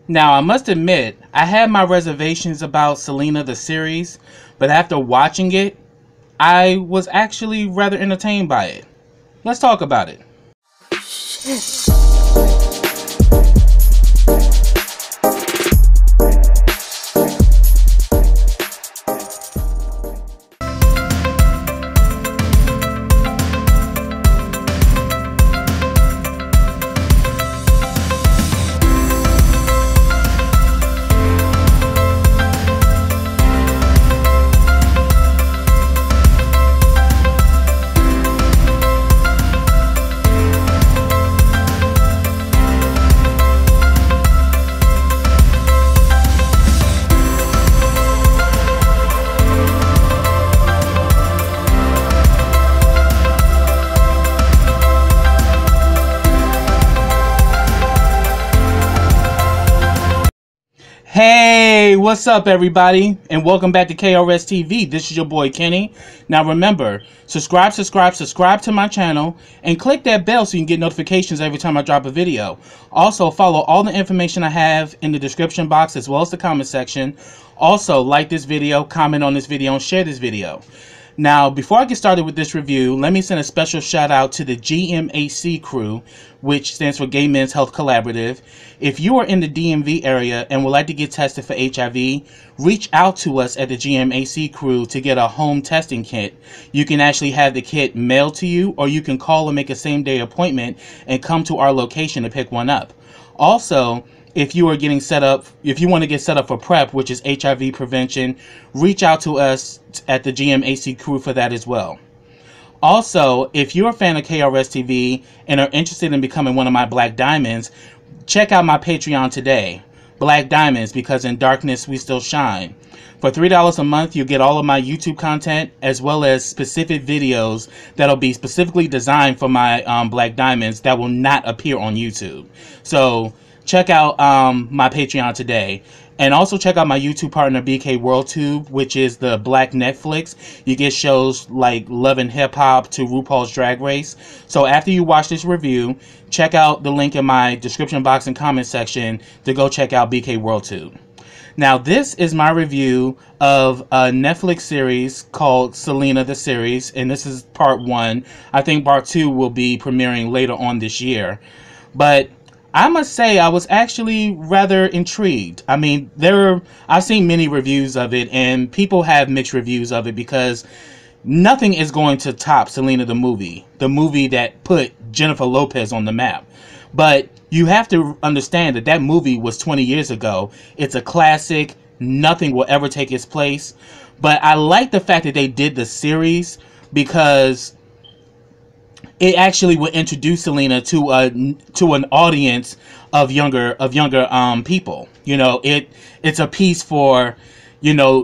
Now, I must admit, I had my reservations about Selena the series, but after watching it, I was actually rather entertained by it. Let's talk about it. Hey, what's up everybody, and welcome back to KRSTV. This is your boy Kenny. Now remember, subscribe to my channel and click that bell so you can get notifications every time I drop a video. Also, follow all the information I have in the description box as well as the comment section. Also, like this video, comment on this video, and share this video. Now, before I get started with this review, let me send a special shout out to the GMHC crew, which stands for Gay Men's Health Collaborative. If you are in the DMV area and would like to get tested for HIV, reach out to us at the GMHC crew to get a home testing kit. You can actually have the kit mailed to you, or you can call and make a same-day appointment and come to our location to pick one up. Also, if you are getting set up, if you want to get set up for PrEP, which is HIV prevention, reach out to us at the GMHC crew for that as well. Also, if you're a fan of KRSTV and are interested in becoming one of my Black Diamonds, check out my Patreon today, Black Diamonds, because in darkness we still shine. For $3 a month, you get all of my YouTube content as well as specific videos that'll be specifically designed for my Black Diamonds that will not appear on YouTube. So check out my Patreon today. And also check out my YouTube partner BK WorldTube, which is the Black Netflix. You get shows like Love and Hip Hop to RuPaul's Drag Race. So after you watch this review, check out the link in my description box and comment section to go check out BK WorldTube. Now, this is my review of a Netflix series called Selena the series, and this is part 1. I think part 2 will be premiering later on this year. But I must say I was actually rather intrigued. I mean, I've seen many reviews of it, and people have mixed reviews of it because nothing is going to top Selena the movie that put Jennifer Lopez on the map. But you have to understand that that movie was 20 years ago. It's a classic. Nothing will ever take its place. But I like the fact that they did the series because it actually would introduce Selena to an audience of younger people. You know, it's a piece for, you know,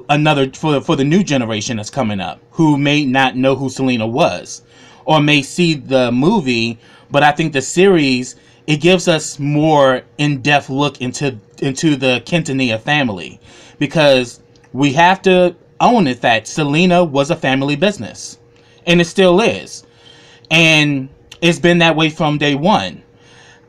for the new generation that's coming up who may not know who Selena was or may see the movie, but I think the series, it gives us more in-depth look into the Quintanilla family, because we have to own it that Selena was a family business, and it still is. And it's been that way from day one.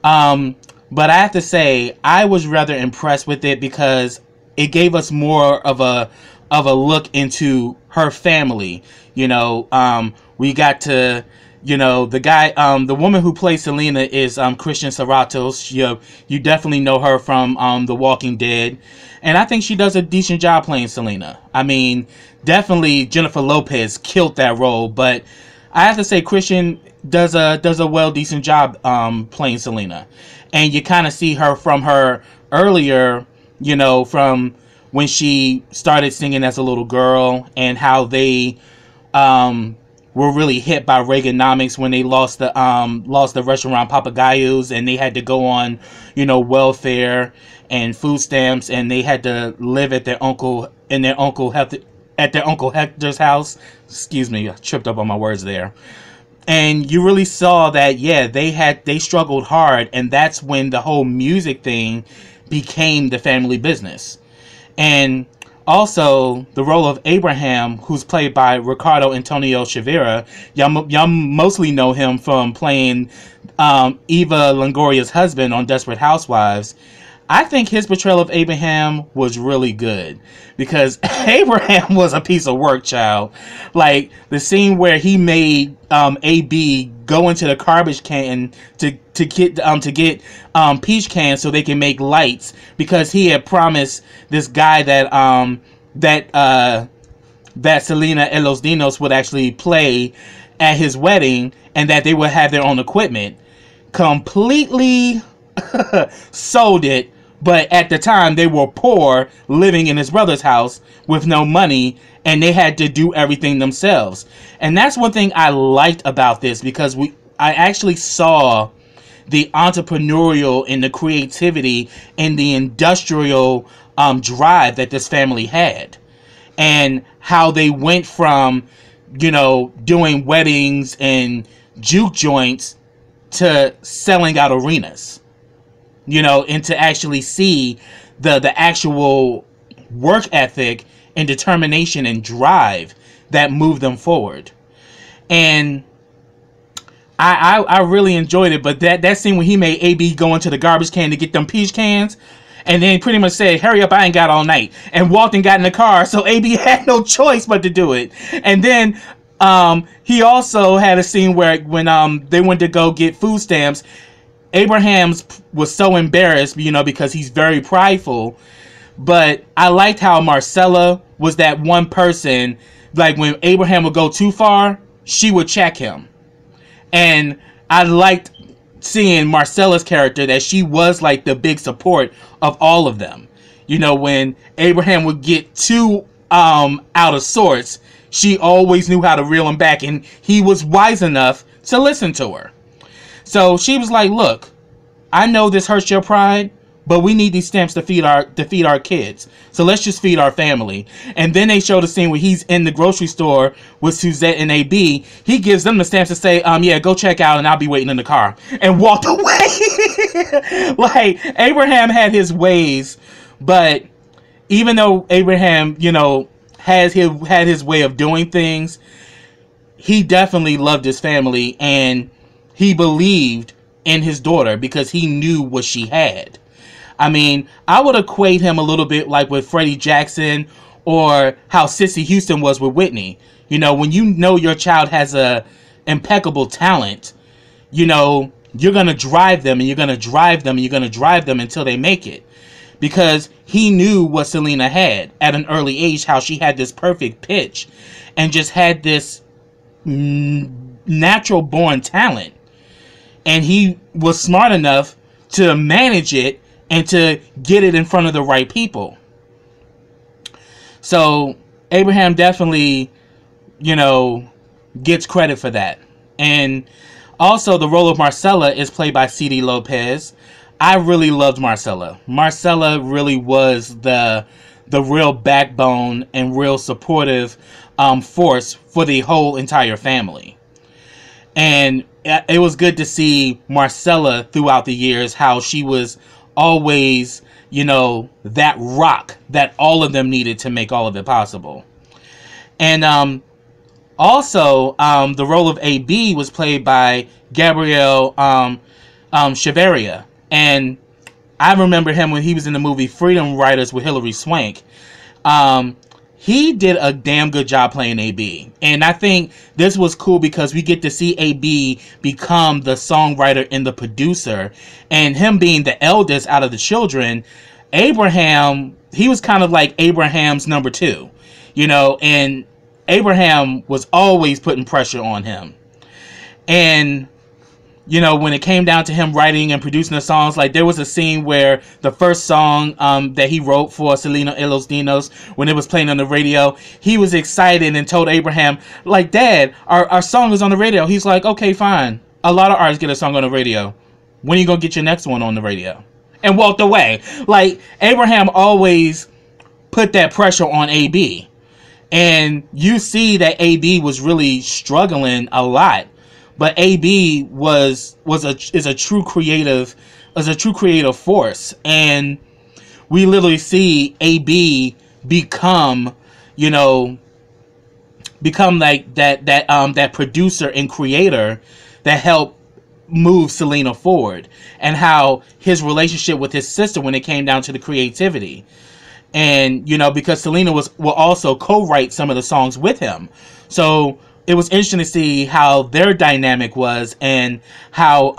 But I have to say, I was rather impressed with it because it gave us more of a look into her family. You know, we got to, you know, the woman who plays Selena is Christian Serratos. You definitely know her from The Walking Dead. And I think she does a decent job playing Selena. I mean, definitely Jennifer Lopez killed that role, but I have to say Christian does a decent job playing Selena. And you kind of see her from her earlier, you know, from when she started singing as a little girl, and how they were really hit by Reaganomics when they lost the restaurant Papagayos, and they had to go on, you know, welfare and food stamps, and they had to live at their uncle Hector's house. Excuse me, I tripped up on my words there. And you really saw that, yeah, they struggled hard, and that's when the whole music thing became the family business. And also, the role of Abraham, who's played by Ricardo Antonio Chavira, y'all mostly know him from playing Eva Longoria's husband on Desperate Housewives. I think his portrayal of Abraham was really good because Abraham was a piece of work, child. Like the scene where he made AB go into the garbage can to get peach cans so they can make lights, because he had promised this guy that Selena and Los Dinos would actually play at his wedding, and that they would have their own equipment. Completely sold it, but at the time they were poor, living in his brother's house with no money, and they had to do everything themselves. And that's one thing I liked about this, because I actually saw the entrepreneurial and the creativity and the industrial drive that this family had, and how they went from, you know, doing weddings and juke joints to selling out arenas, you know, and to actually see the actual work ethic and determination and drive that moved them forward. And I really enjoyed it. But that scene when he made AB go into the garbage can to get them peach cans, and then pretty much said, hurry up, I ain't got all night, and walked and got in the car, so AB had no choice but to do it. And then he also had a scene where when they went to go get food stamps, Abraham was so embarrassed, you know, because he's very prideful. But I liked how Marcella was that one person, like when Abraham would go too far, she would check him. And I liked seeing Marcella's character, that she was like the big support of all of them. You know, when Abraham would get too out of sorts, she always knew how to reel him back, and he was wise enough to listen to her. So she was like, look, I know this hurts your pride, but we need these stamps to feed our kids. So let's just feed our family. And then they show the scene where he's in the grocery store with Suzette and AB. He gives them the stamps to say, yeah, go check out and I'll be waiting in the car, and walked away. Like, Abraham had his ways, but even though Abraham, you know, had his way of doing things, he definitely loved his family, and he believed in his daughter because he knew what she had. I mean, I would equate him a little bit like with Freddie Jackson, or how Sissy Houston was with Whitney. You know, when you know your child has a impeccable talent, you know, you're going to drive them, and you're going to drive them, and you're going to drive them until they make it. Because he knew what Selena had at an early age, how she had this perfect pitch and just had this natural born talent. And he was smart enough to manage it and to get it in front of the right people. So Abraham definitely, you know, gets credit for that. And also the role of Marcella is played by C.D. Lopez. I really loved Marcella. Marcella really was the real backbone and real supportive force for the whole entire family. And it was good to see Marcella throughout the years, how she was always, you know, that rock that all of them needed to make all of it possible. And also, the role of AB was played by Gabriel Cheveria. And I remember him when he was in the movie Freedom Writers with Hilary Swank. He did a damn good job playing AB. And I think this was cool because we get to see AB become the songwriter and the producer. And him being the eldest out of the children, Abraham, he was kind of like Abraham's number two. You know, and Abraham was always putting pressure on him. And you know, when it came down to him writing and producing the songs, like there was a scene where the first song that he wrote for Selena y Los Dinos, when it was playing on the radio, he was excited and told Abraham, like, Dad, our song is on the radio. He's like, okay, fine. A lot of artists get a song on the radio. When are you going to get your next one on the radio? And walked away. Like, Abraham always put that pressure on AB. And you see that AB was really struggling a lot. But AB is a true creative force, and we literally see AB become like that producer and creator that helped moved Selena forward, and how his relationship with his sister when it came down to the creativity. And, you know, because Selena will also co-write some of the songs with him. So it was interesting to see how their dynamic was, and how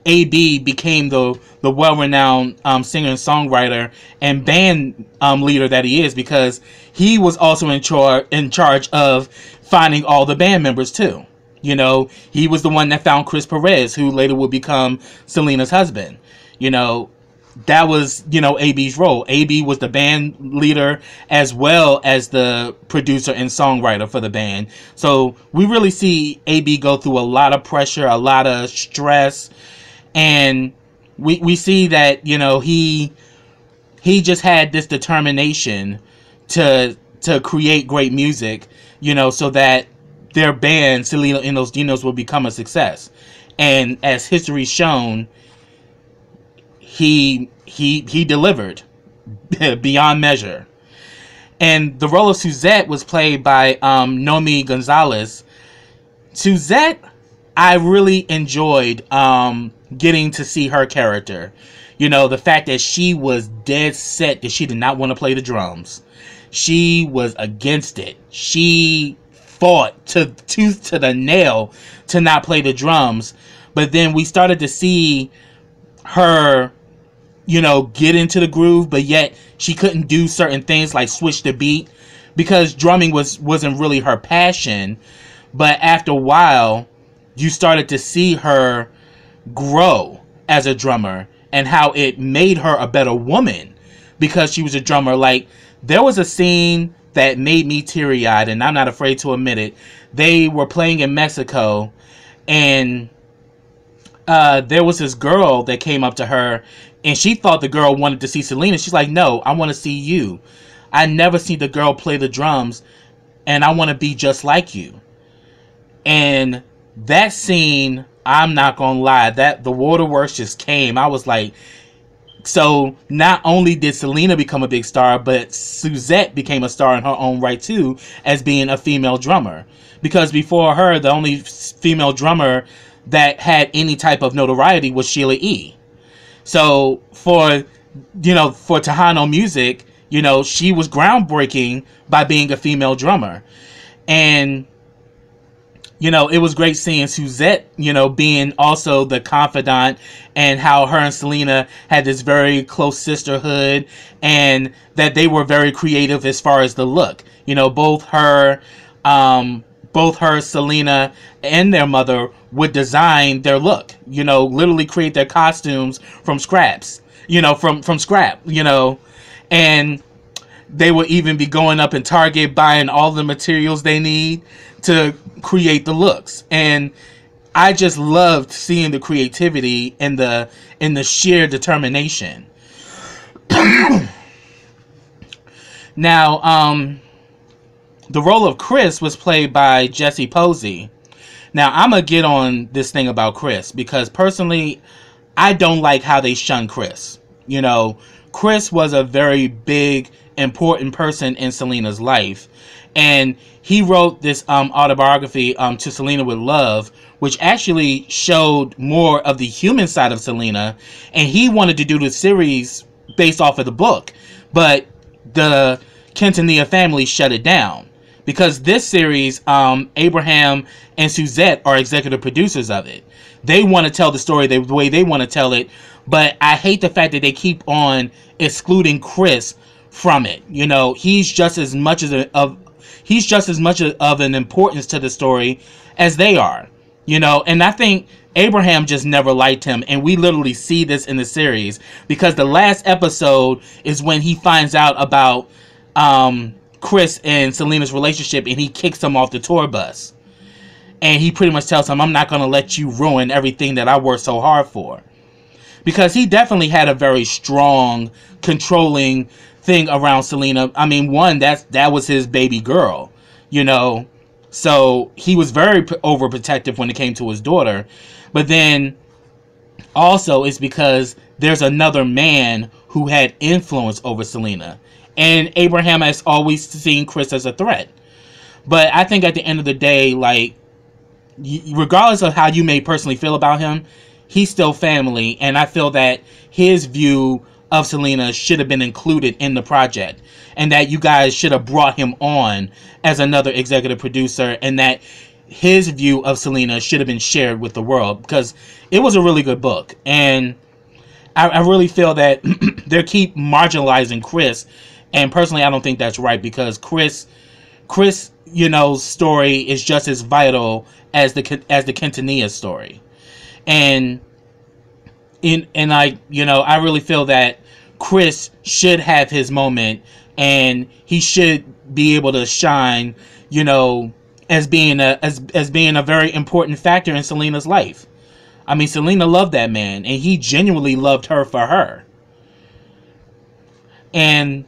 AB became the well-renowned singer and songwriter and band leader that he is, because he was also in charge of finding all the band members too. You know, he was the one that found Chris Perez, who later would become Selena's husband. You know, that was, you know, AB's role. AB was the band leader as well as the producer and songwriter for the band. So we really see AB go through a lot of pressure, a lot of stress, and we see that, you know, he just had this determination to create great music, you know, so that their band, Selena and Los Dinos, will become a success. And as history's shown, he delivered beyond measure. And the role of Suzette was played by Nomi Gonzalez. Suzette, I really enjoyed getting to see her character. You know, the fact that she was dead set that she did not want to play the drums. She was against it. She fought tooth to the nail to not play the drums. But then we started to see her, you know, get into the groove, but yet she couldn't do certain things like switch the beat, because drumming wasn't really her passion. But after a while, you started to see her grow as a drummer, and how it made her a better woman because she was a drummer. Like, there was a scene that made me teary-eyed, and I'm not afraid to admit it. They were playing in Mexico, and there was this girl that came up to her, and she thought the girl wanted to see Selena. She's like, no, I want to see you. I never seen the girl play the drums, and I want to be just like you. And that scene, I'm not gonna lie, that the waterworks just came. I was like, so not only did Selena become a big star, but Suzette became a star in her own right too, as being a female drummer. Because before her, the only female drummer that had any type of notoriety was Sheila E. So for Tejano music, you know, she was groundbreaking by being a female drummer. And, you know, it was great seeing Suzette, you know, being also the confidant, and how her and Selena had this very close sisterhood, and that they were very creative as far as the look. You know, both her, Selena, and their mother would design their look. You know, literally create their costumes from scraps. You know, from scrap. You know, and they would even be going up in Target buying all the materials they need to create the looks. And I just loved seeing the creativity and the sheer determination. Now, the role of Chris was played by Jesse Posey. Now, I'm going to get on this thing about Chris, because personally, I don't like how they shun Chris. You know, Chris was a very big, important person in Selena's life. And he wrote this autobiography, To Selena with Love, which actually showed more of the human side of Selena. And he wanted to do the series based off of the book. But the Quintanilla family shut it down. Because this series, Abraham and Suzette are executive producers of it. They want to tell the story the way they want to tell it. But I hate the fact that they keep on excluding Chris from it. You know, he's just as much of an importance to the story as they are. You know, and I think Abraham just never liked him, and we literally see this in the series, because the last episode is when he finds out about Chris and Selena's relationship, and he kicks him off the tour bus. And he pretty much tells him, I'm not going to let you ruin everything that I worked so hard for. Because he definitely had a very strong, controlling thing around Selena. I mean, one, that was his baby girl, you know. So he was very overprotective when it came to his daughter. But then also it's because there's another man who had influence over Selena. And Abraham has always seen Chris as a threat. But I think at the end of the day, like, regardless of how you may personally feel about him, he's still family, and I feel that his view of Selena should have been included in the project, and that you guys should have brought him on as another executive producer, and that his view of Selena should have been shared with the world, because it was a really good book. And I really feel that they keep marginalizing Chris, and personally I don't think that's right, because Chris story is just as vital as the Quintanilla story. And I really feel that Chris should have his moment, and he should be able to shine, as being a very important factor in Selena's life. I mean, Selena loved that man, and he genuinely loved her for her. And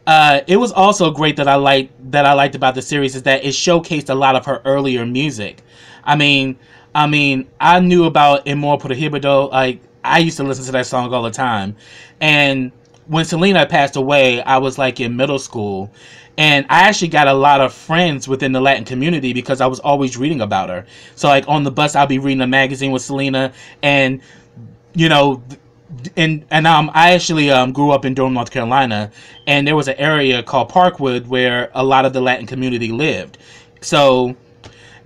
it was also great that I liked about the series is that it showcased a lot of her earlier music. I mean, I knew about Amor Prohibido. Like, I used to listen to that song all the time. And when Selena passed away, I was like in middle school. And I actually got a lot of friends within the Latin community because I was always reading about her. So like on the bus, I'll be reading a magazine with Selena, and I actually grew up in Durham, North Carolina, and there was an area called Parkwood where a lot of the Latin community lived. So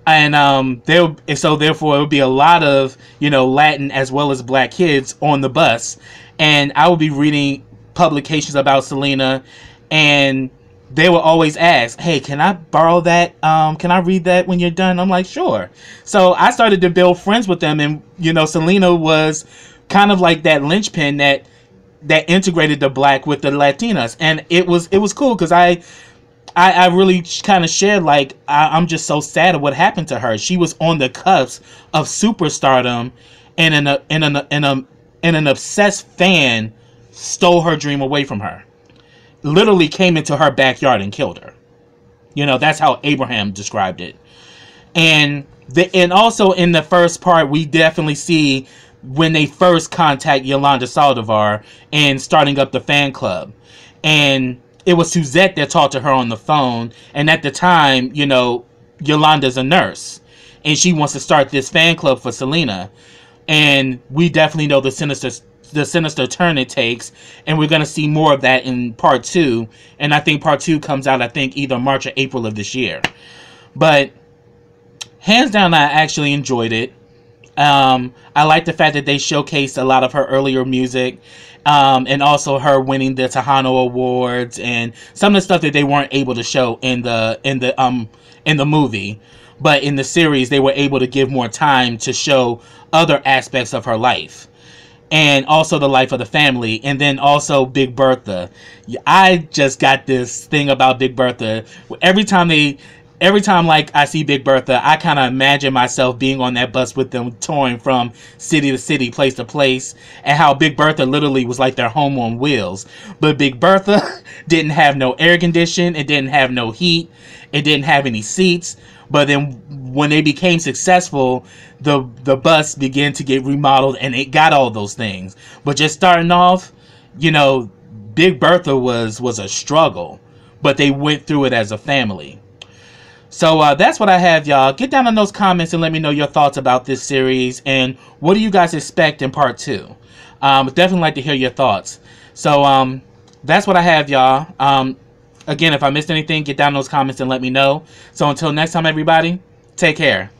therefore it would be a lot of Latin as well as black kids on the bus, and I would be reading publications about Selena, and they would always ask, hey, can I borrow that? Can I read that when you're done? I'm like, sure. So I started to build friends with them, and Selena was kind of like that linchpin that integrated the black with the Latinas, and it was cool because I really kind of shared, like, I'm just so sad of what happened to her. She was on the cusp of superstardom, and an obsessed fan stole her dream away from her. Literally came into her backyard and killed her. That's how Abraham described it. And also in the first part, we definitely see when they first contact Yolanda Saldivar and starting up the fan club. And it was Suzette that talked to her on the phone. And at the time, Yolanda's a nurse, and she wants to start this fan club for Selena. And we definitely know the sinister turn it takes, and we're going to see more of that in part 2. And I think part 2 comes out, I think, either March or April of this year. But hands down, I actually enjoyed it. I like the fact that they showcased a lot of her earlier music, and also her winning the Tejano Awards and some of the stuff that they weren't able to show in the movie. But in the series, they were able to give more time to show other aspects of her life, and also the life of the family, and then also Big Bertha. I just got this thing about Big Bertha. Every time like I see Big Bertha, I kind of imagine myself being on that bus with them, touring from city to city, place to place, and how Big Bertha literally was like their home on wheels. But Big Bertha didn't have no air condition, it didn't have no heat, it didn't have any seats. But then when they became successful, the bus began to get remodeled, and it got all those things. But just starting off, Big Bertha was a struggle, but they went through it as a family. So that's what I have, y'all. Get down in those comments and let me know your thoughts about this series, and what do you guys expect in part 2. Definitely like to hear your thoughts. So that's what I have, y'all. Again, if I missed anything, get down in those comments and let me know. So until next time, everybody, take care.